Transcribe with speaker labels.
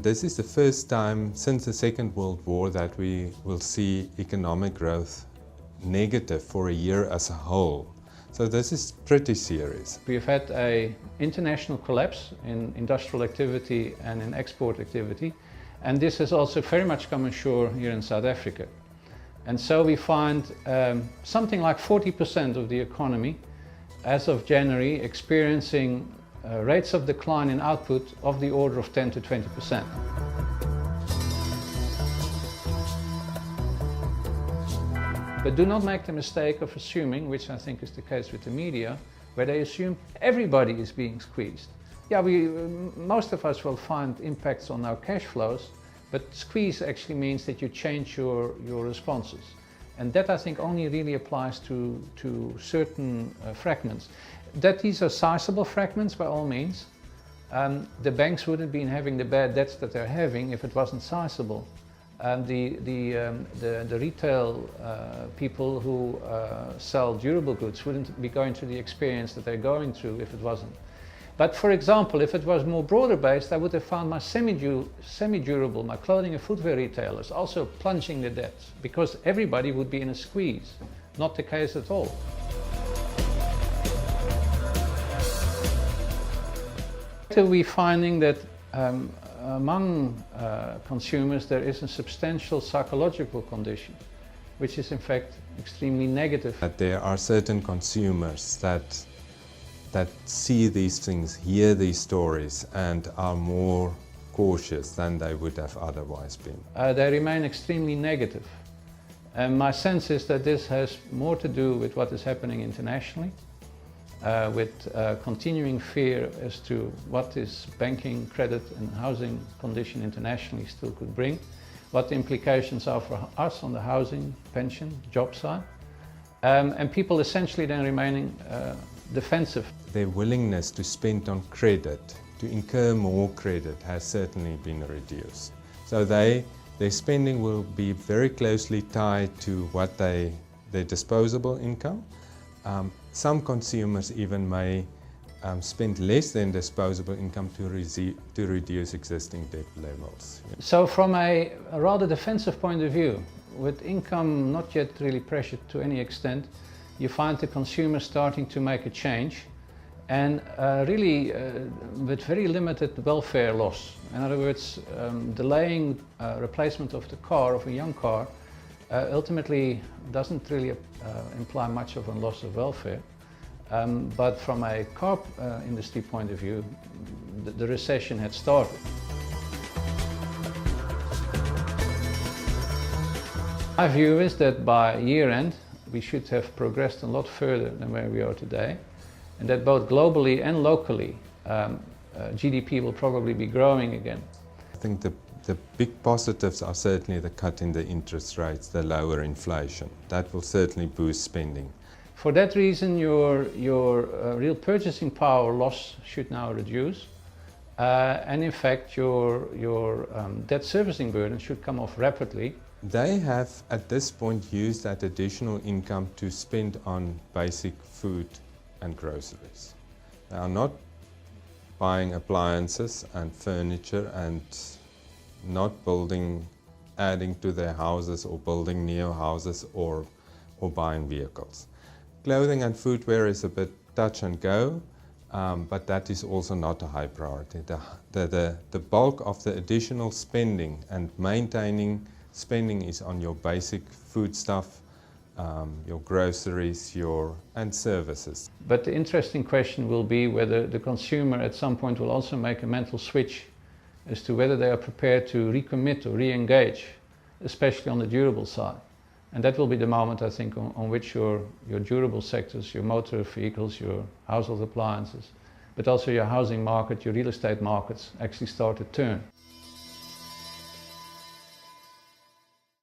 Speaker 1: This is the first time since the Second World War that we will see economic growth negative for a year as a whole. So this is pretty serious.
Speaker 2: We've had an international collapse in industrial activity and in export activity, and this has also very much come ashore here in South Africa. And so we find something like 40% of the economy as of January experiencing rates of decline in output of the order of 10 to 20%. But do not make the mistake of assuming, which I think is the case with the media, where they assume everybody is being squeezed. Yeah, most of us will find impacts on our cash flows, but squeeze actually means that you change your responses. And that I think only really applies to certain fragments. That these are sizable fragments by all means. The banks wouldn't be having the bad debts that they're having if it wasn't sizable. The retail people who sell durable goods wouldn't be going through the experience that they're going through if it wasn't. But for example, if it was more broader based, I would have found my semi-durable, my clothing and footwear retailers also plunging the debts, because everybody would be in a squeeze. Not the case at all. We're finding that among consumers there is a substantial psychological condition, which is in fact extremely negative.
Speaker 1: That there are certain consumers that see these things, hear these stories, and are more cautious than they would have otherwise been.
Speaker 2: They remain extremely negative. And my sense is that this has more to do with what is happening internationally, with continuing fear as to what this banking, credit and housing condition internationally still could bring, what the implications are for us on the housing, pension, job side, and people essentially then remaining defensive.
Speaker 1: Their willingness to spend on credit, to incur more credit, has certainly been reduced. So their spending will be very closely tied to what their disposable income. Some consumers even may spend less than disposable income to reduce existing debt levels.
Speaker 2: So from a rather defensive point of view, with income not yet really pressured to any extent, you find the consumer starting to make a change, and really with very limited welfare loss. In other words, delaying replacement of the car, of a young car, ultimately doesn't really imply much of a loss of welfare. But from a car industry point of view, the recession had started. My view is that by year end, we should have progressed a lot further than where we are today, and that both globally and locally, GDP will probably be growing again.
Speaker 1: I think the big positives are certainly the cut in the interest rates, the lower inflation. That will certainly boost spending.
Speaker 2: For that reason, your real purchasing power loss should now reduce, and in fact your debt servicing burden should come off rapidly.
Speaker 1: They have at this point used that additional income to spend on basic food and groceries. They are not buying appliances and furniture and not adding to their houses or building new houses or buying vehicles. Clothing and footwear is a bit touch and go, but that is also not a high priority. The bulk of the additional spending and maintaining spending is on your basic foodstuff, your groceries, and services.
Speaker 2: But the interesting question will be whether the consumer at some point will also make a mental switch as to whether they are prepared to recommit or re-engage, especially on the durable side. And that will be the moment, I think, on which your durable sectors, your motor vehicles, your household appliances, but also your housing market, your real estate markets actually start to turn.